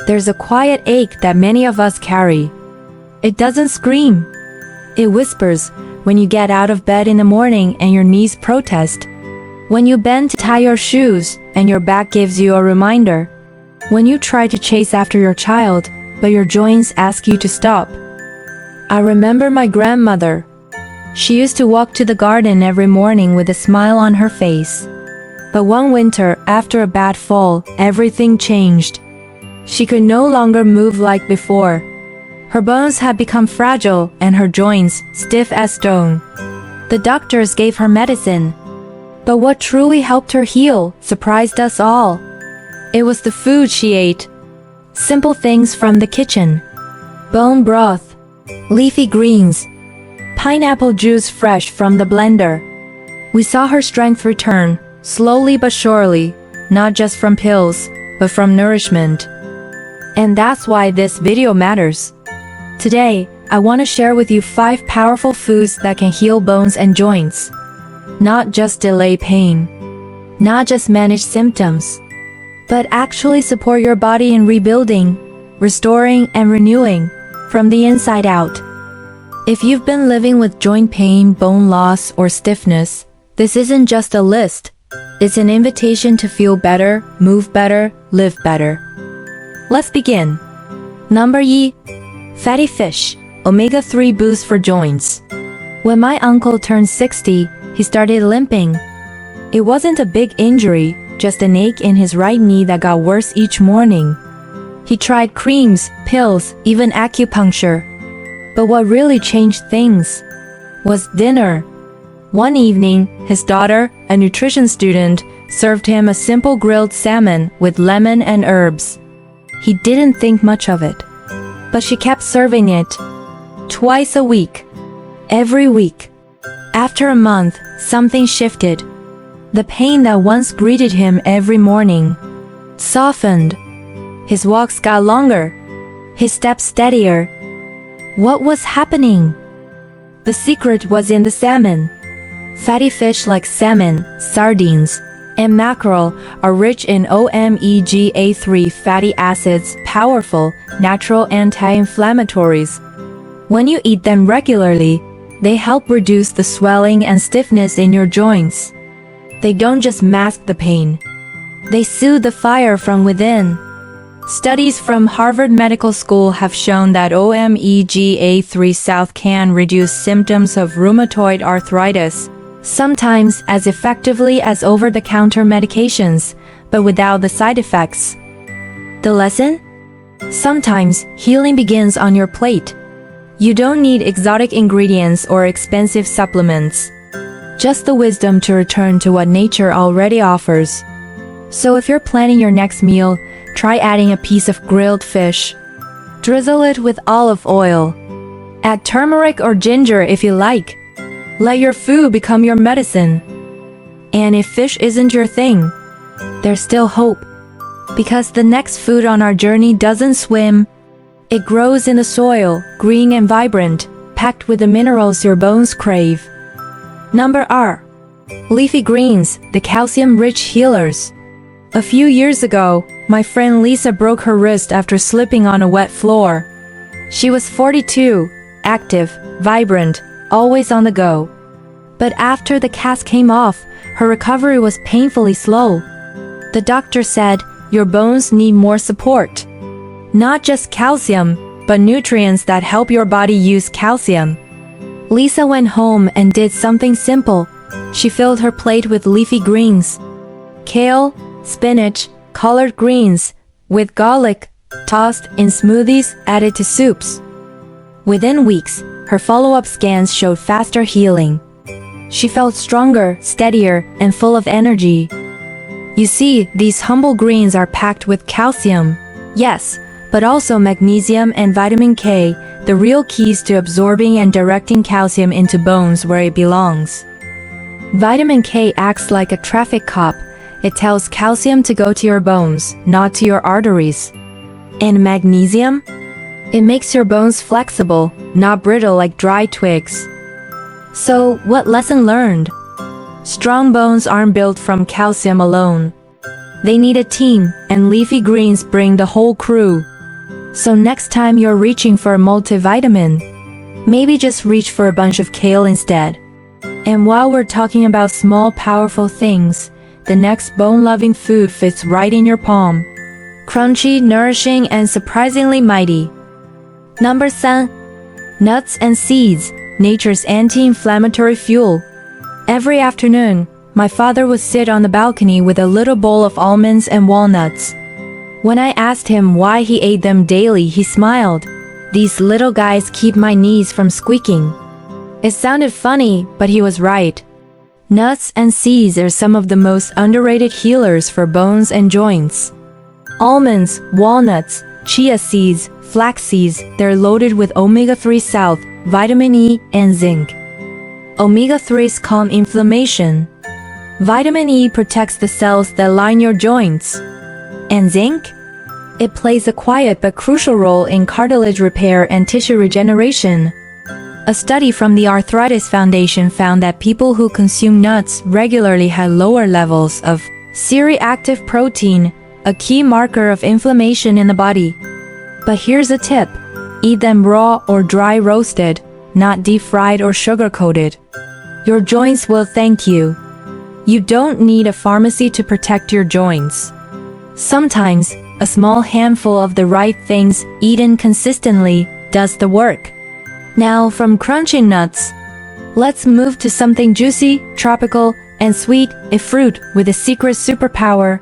There's a quiet ache that many of us carry. It doesn't scream. It whispers when you get out of bed in the morning and your knees protest. When you bend to tie your shoes and your back gives you a reminder. When you try to chase after your child, but your joints ask you to stop. I remember my grandmother. She used to walk to the garden every morning with a smile on her face. But one winter, after a bad fall, everything changed. She could no longer move like before. Her bones had become fragile and her joints stiff as stone. The doctors gave her medicine. But what truly helped her heal surprised us all. It was the food she ate. Simple things from the kitchen. Bone broth, leafy greens, pineapple juice fresh from the blender. We saw her strength return, slowly but surely, not just from pills, but from nourishment. And that's why this video matters. Today, I want to share with you 5 powerful foods that can heal bones and joints. Not just delay pain, not just manage symptoms, but actually support your body in rebuilding, restoring, and renewing from the inside out. If you've been living with joint pain, bone loss, or stiffness, this isn't just a list. It's an invitation to feel better, move better, live better. Let's begin. Number 1. Fatty fish, omega-3 boost for joints. When my uncle turned 60, he started limping. It wasn't a big injury, just an ache in his right knee that got worse each morning. He tried creams, pills, even acupuncture. But what really changed things was dinner. One evening, his daughter, a nutrition student, served him a simple grilled salmon with lemon and herbs. He didn't think much of it, but she kept serving it. Twice a week. Every week. After a month, something shifted. The pain that once greeted him every morning softened. His walks got longer. His steps steadier. What was happening? The secret was in the salmon. Fatty fish like salmon, sardines, and mackerel are rich in omega-3 fatty acids, powerful, natural anti-inflammatories. When you eat them regularly, they help reduce the swelling and stiffness in your joints. They don't just mask the pain. They soothe the fire from within. Studies from Harvard Medical School have shown that omega-3 south can reduce symptoms of rheumatoid arthritis, sometimes as effectively as over-the-counter medications, but without the side effects. The lesson? Sometimes healing begins on your plate. You don't need exotic ingredients or expensive supplements. Just the wisdom to return to what nature already offers. So if you're planning your next meal, try adding a piece of grilled fish. Drizzle it with olive oil. Add turmeric or ginger if you like. Let your food become your medicine. And if fish isn't your thing, there's still hope. Because the next food on our journey doesn't swim. It grows in the soil, green and vibrant, packed with the minerals your bones crave. Number R. Leafy greens, the calcium-rich healers. A few years ago, my friend Lisa broke her wrist after slipping on a wet floor. She was 42, active, vibrant, always on the go. But after the cast came off, her recovery was painfully slow. The doctor said, "Your bones need more support. Not just calcium, but nutrients that help your body use calcium." Lisa went home and did something simple. She filled her plate with leafy greens. Kale, spinach, collard greens, with garlic, tossed in smoothies, added to soups. Within weeks, her follow-up scans showed faster healing. She felt stronger, steadier, and full of energy. You see, these humble greens are packed with calcium. Yes, but also magnesium and vitamin K, the real keys to absorbing and directing calcium into bones where it belongs. Vitamin K acts like a traffic cop. It tells calcium to go to your bones, not to your arteries. And magnesium? It makes your bones flexible, not brittle like dry twigs. So, what lesson learned? Strong bones aren't built from calcium alone. They need a team, and Leafy Greens bring the whole crew. So next time you're reaching for a multivitamin, maybe just reach for a bunch of kale instead. And while we're talking about small powerful things, the next bone-loving food fits right in your palm. Crunchy, nourishing, and surprisingly mighty. Number 3. Nuts and seeds, nature's anti-inflammatory fuel. Every afternoon, my father would sit on the balcony with a little bowl of almonds and walnuts. When I asked him why he ate them daily, he smiled. "These little guys keep my knees from squeaking." It sounded funny, but he was right. Nuts and seeds are some of the most underrated healers for bones and joints. Almonds, walnuts, chia seeds, flax seeds, they're loaded with omega-3 salt, vitamin E, and zinc. Omega-3s calm inflammation. Vitamin E protects the cells that line your joints. And zinc? It plays a quiet but crucial role in cartilage repair and tissue regeneration. A study from the Arthritis Foundation found that people who consume nuts regularly had lower levels of C-reactive protein, a key marker of inflammation in the body. But here's a tip: eat them raw or dry roasted, not deep-fried or sugar-coated. Your joints will thank you. You don't need a pharmacy to protect your joints. Sometimes, a small handful of the right things, eaten consistently, does the work. Now, from crunchy nuts, let's move to something juicy, tropical, and sweet, a fruit with a secret superpower.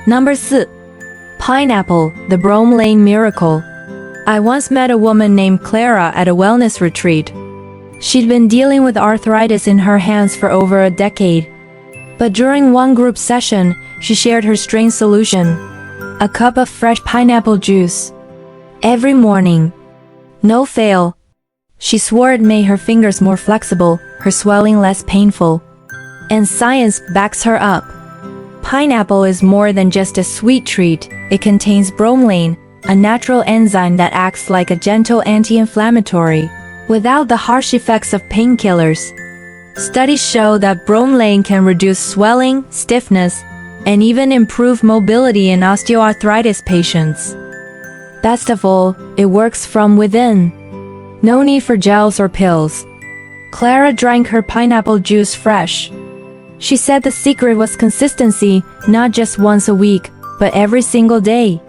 Number 4. Pineapple, the bromelain miracle. I once met a woman named Clara at a wellness retreat. She'd been dealing with arthritis in her hands for over a decade. But during one group session, she shared her strange solution: a cup of fresh pineapple juice. Every morning. No fail. She swore it made her fingers more flexible, her swelling less painful. And science backs her up. Pineapple is more than just a sweet treat. It contains bromelain, a natural enzyme that acts like a gentle anti-inflammatory, without the harsh effects of painkillers. Studies show that bromelain can reduce swelling, stiffness, and even improve mobility in osteoarthritis patients. Best of all, it works from within. No need for gels or pills. Clara drank her pineapple juice fresh. She said the secret was consistency, not just once a week, but every single day.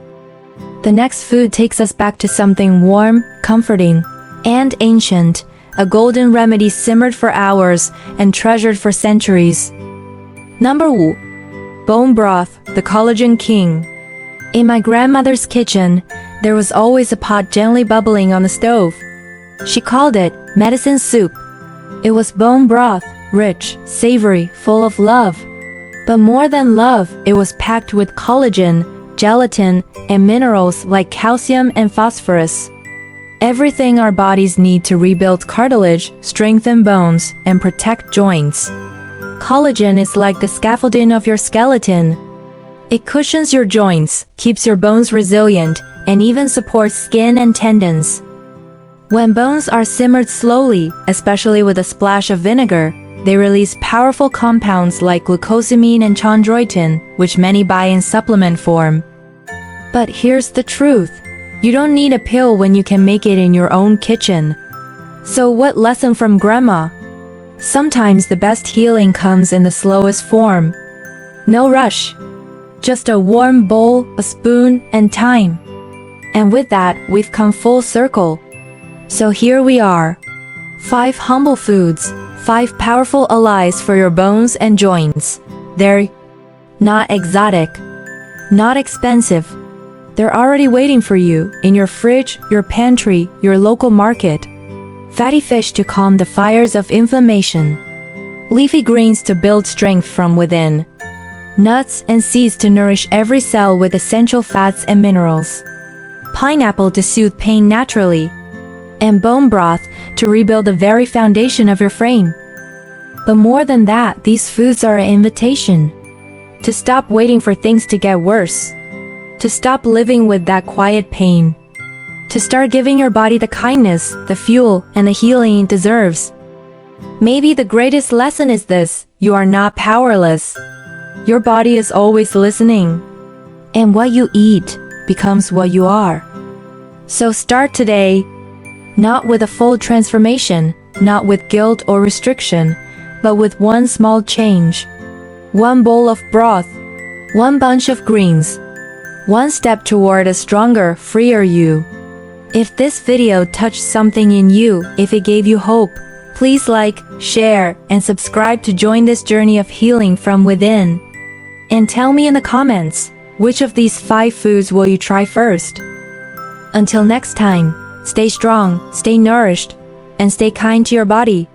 The next food takes us back to something warm, comforting, and ancient, a golden remedy simmered for hours and treasured for centuries. Number 5. Bone broth, the collagen king. In my grandmother's kitchen, there was always a pot gently bubbling on the stove. She called it medicine soup. It was bone broth, rich, savory, full of love. But more than love, it was packed with collagen, gelatin, and minerals like calcium and phosphorus. Everything our bodies need to rebuild cartilage, strengthen bones, and protect joints. Collagen is like the scaffolding of your skeleton. It cushions your joints, keeps your bones resilient, and even supports skin and tendons. When bones are simmered slowly, especially with a splash of vinegar, they release powerful compounds like glucosamine and chondroitin, which many buy in supplement form. But here's the truth: you don't need a pill when you can make it in your own kitchen. So what lesson from Grandma? Sometimes the best healing comes in the slowest form. No rush. Just a warm bowl, a spoon, and time. And with that, we've come full circle. So here we are. 5 humble foods, 5 powerful allies for your bones and joints. They're not exotic, not expensive. They're already waiting for you in your fridge, your pantry, your local market. Fatty fish to calm the fires of inflammation. Leafy greens to build strength from within. Nuts and seeds to nourish every cell with essential fats and minerals. Pineapple to soothe pain naturally. And bone broth to rebuild the very foundation of your frame. But more than that, these foods are an invitation to stop waiting for things to get worse, to stop living with that quiet pain, to start giving your body the kindness, the fuel, and the healing it deserves. Maybe the greatest lesson is this: you are not powerless. Your body is always listening. And what you eat becomes what you are. So start today, not with a full transformation, not with guilt or restriction, but with one small change. One bowl of broth, one bunch of greens, one step toward a stronger, freer you. If this video touched something in you, if it gave you hope, please like, share, and subscribe to join this journey of healing from within. And tell me in the comments, which of these 5 foods will you try first? Until next time, stay strong, stay nourished, and stay kind to your body.